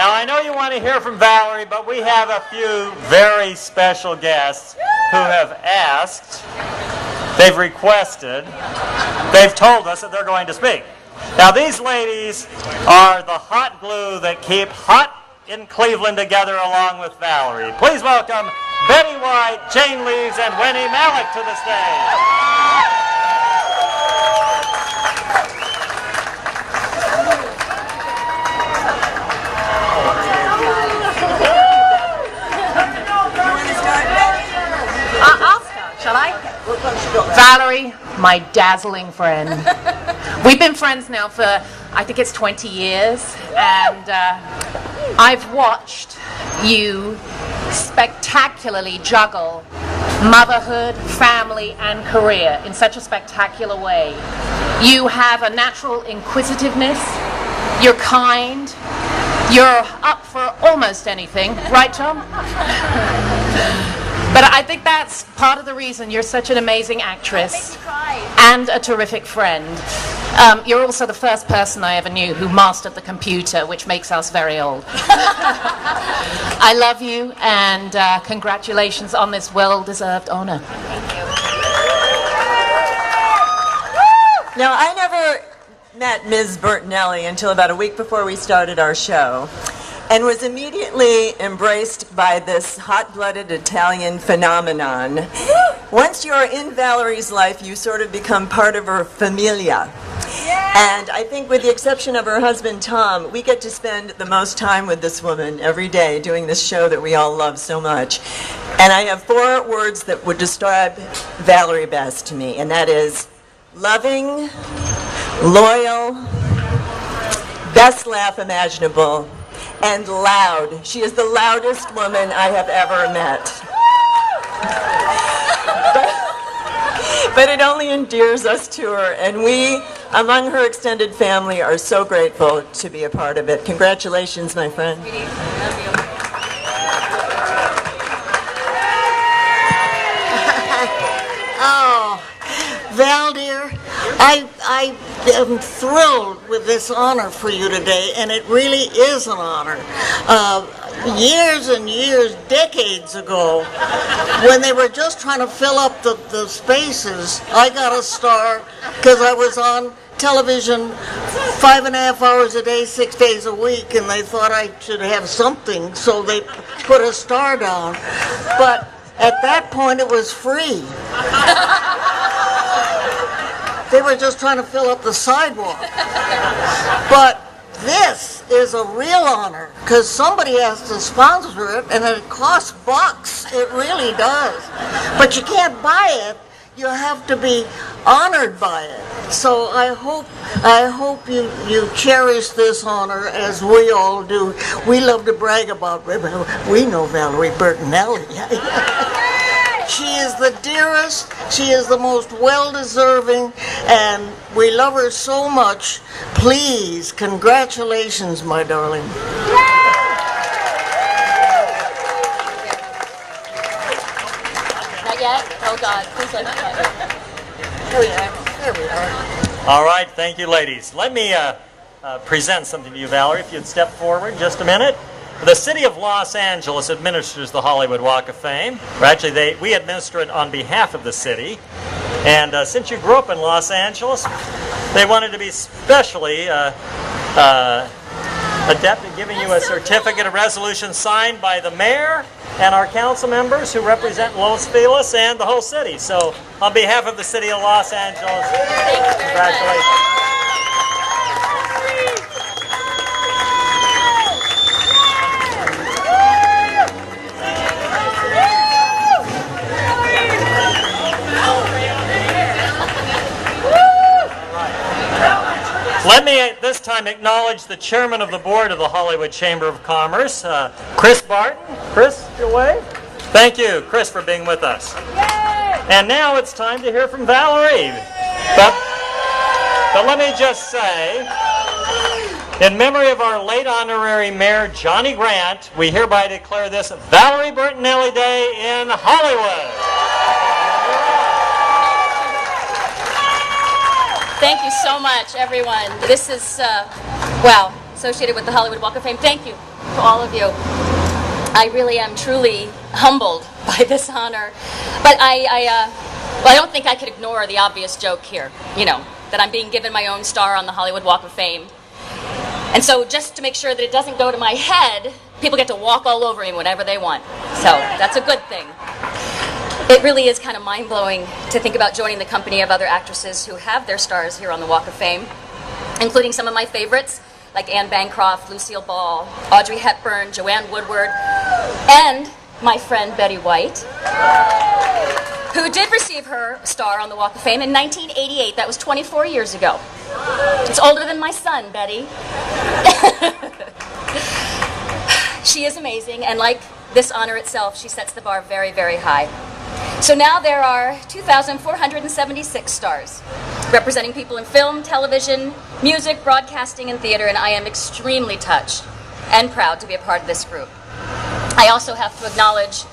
Now, I know you want to hear from Valerie, but we have a few very special guests who have asked, they've requested, they've told us that they're going to speak. Now, these ladies are the hot glue that keep hot in Cleveland together along with Valerie. Please welcome Betty White, Jane Leaves, and Winnie Malik to the stage. I'll start, shall I? Valerie, my dazzling friend. We've been friends now for, I think it's 20 years, and I've watched you spectacularly juggle motherhood, family, and career in such a spectacular way. You have a natural inquisitiveness, you're kind, you're up for almost anything, right, Tom? But I think that's part of the reason you're such an amazing actress and a terrific friend. You're also the first person I ever knew who mastered the computer, which makes us very old. I love you, and congratulations on this well-deserved honor. Thank you. Now, I never met Ms. Bertinelli until about a week before we started our show, and was immediately embraced by this hot-blooded Italian phenomenon. Once you're in Valerie's life, you sort of become part of her familia. And I think with the exception of her husband, Tom, we get to spend the most time with this woman every day doing this show that we all love so much. And I have 4 words that would describe Valerie best to me, and that is loving, loyal, best laugh imaginable, and loud. She is the loudest woman I have ever met. But it only endears us to her, and we, among her extended family, are so grateful to be a part of it. Congratulations, my friend. Oh, Val, dear, I am thrilled with this honor for you today, and it really is an honor. Years and years, decades ago, when they were just trying to fill up the spaces, I got a star because I was on television 5.5 hours a day, 6 days a week, and they thought I should have something, so they put a star down. But at that point, it was free. They were just trying to fill up the sidewalk. But this is a real honor because somebody has to sponsor it, and it costs bucks. It really does. But you can't buy it. You have to be honored by it. So I hope you cherish this honor as we all do. We love to brag about. We know Valerie Bertinelli. She is the dearest, she is the most well-deserving, and we love her so much. Please, congratulations, my darling. Not yet? Oh, God. Please let me There we are. All right, thank you, ladies. Let me present something to you, Valerie, if you'd step forward just a minute. The city of Los Angeles administers the Hollywood Walk of Fame. Or actually, we administer it on behalf of the city. And since you grew up in Los Angeles, they wanted to be specially adept at giving you a certificate of resolution signed by the mayor and our council members who represent Los Feliz and the whole city. So, on behalf of the city of Los Angeles, congratulations. Let me at this time acknowledge the chairman of the board of the Hollywood Chamber of Commerce, Chris Barton. Chris, your way. Thank you, Chris, for being with us. Yay! And now it's time to hear from Valerie. But let me just say, in memory of our late honorary mayor, Johnny Grant, we hereby declare this Valerie Bertinelli Day in Hollywood. Thank you so much, everyone. This is, associated with the Hollywood Walk of Fame. Thank you. to all of you. I really am truly humbled by this honor. But I don't think I could ignore the obvious joke here, you know, that I'm being given my own star on the Hollywood Walk of Fame. And so just to make sure that it doesn't go to my head, people get to walk all over me whenever they want. So that's a good thing. It really is kind of mind-blowing to think about joining the company of other actresses who have their stars here on the Walk of Fame, including some of my favorites, like Anne Bancroft, Lucille Ball, Audrey Hepburn, Joanne Woodward, and my friend Betty White, who did receive her star on the Walk of Fame in 1988. That was 24 years ago. It's older than my son, Betty. She is amazing, and like this honor itself, she sets the bar very, very high. So now there are 2,476 stars, representing people in film, television, music, broadcasting, and theater, and I am extremely touched and proud to be a part of this group. I also have to acknowledge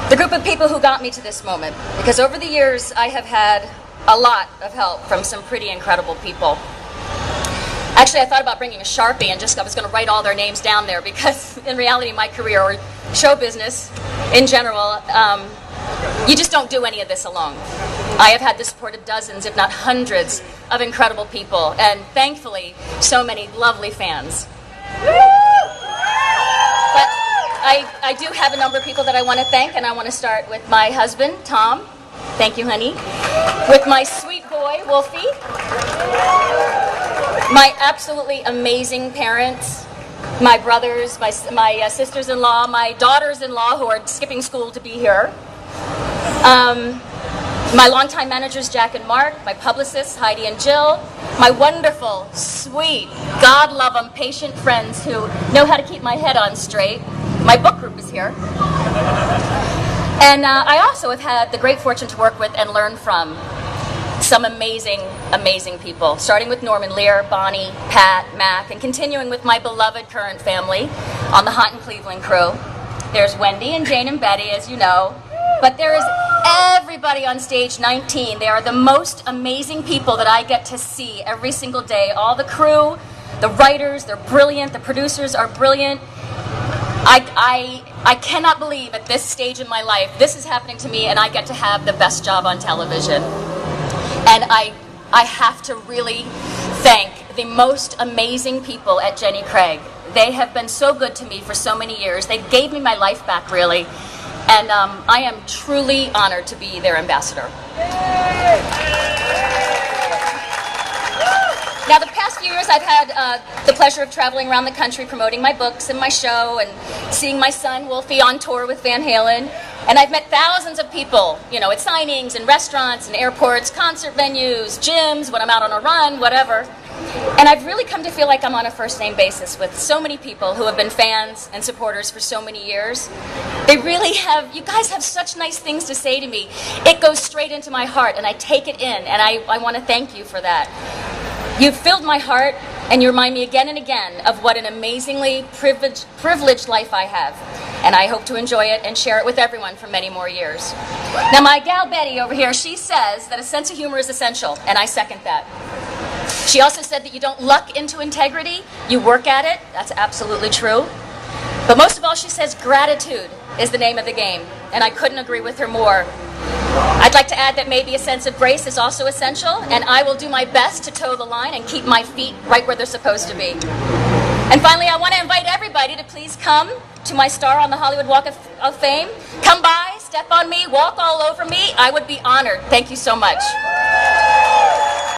the group of people who got me to this moment, because over the years I have had a lot of help from some pretty incredible people. Actually, I thought about bringing a Sharpie and I was going to write all their names down there, because in reality, my career, or show business in general, you just don't do any of this alone. I have had the support of dozens, if not hundreds, of incredible people, and thankfully, so many lovely fans. But I do have a number of people that I want to thank, and I want to start with my husband, Tom. Thank you, honey. With my sweet boy, Wolfie. My absolutely amazing parents, my brothers, my sisters-in-law, my daughters-in-law who are skipping school to be here. My longtime managers, Jack and Mark, my publicists, Heidi and Jill, my wonderful, sweet, God love 'em, patient friends who know how to keep my head on straight. My book group is here. And I also have had the great fortune to work with and learn from some amazing, amazing people, starting with Norman Lear, Bonnie, Pat, Mac, and continuing with my beloved current family on the Hot in Cleveland crew. There's Wendy and Jane and Betty, as you know, but there is everybody on stage 19. They are the most amazing people that I get to see every single day. All the crew, the writers, they're brilliant, the producers are brilliant. I cannot believe at this stage in my life this is happening to me, and I get to have the best job on television. And I have to really thank the most amazing people at Jenny Craig. They have been so good to me for so many years. They gave me my life back, really. And I am truly honored to be their ambassador. Now, the past few years, I've had the pleasure of traveling around the country promoting my books and my show, and seeing my son, Wolfie, on tour with Van Halen. And I've met thousands of people, you know, at signings and restaurants and airports, concert venues, gyms, when I'm out on a run, whatever. And I've really come to feel like I'm on a first-name basis with so many people who have been fans and supporters for so many years. They really have, you guys have such nice things to say to me. It goes straight into my heart, and I take it in, and I want to thank you for that. You've filled my heart, and you remind me again and again of what an amazingly privileged life I have. And I hope to enjoy it and share it with everyone for many more years. Now, my gal Betty over here, she says that a sense of humor is essential, and I second that. She also said that you don't luck into integrity, you work at it. That's absolutely true. But most of all, she says gratitude is the name of the game, and I couldn't agree with her more. I'd like to add that maybe a sense of grace is also essential, and I will do my best to toe the line and keep my feet right where they're supposed to be. And finally, I want to invite everybody to please come to my star on the Hollywood Walk of Fame. Come by, step on me, walk all over me. I would be honored. Thank you so much.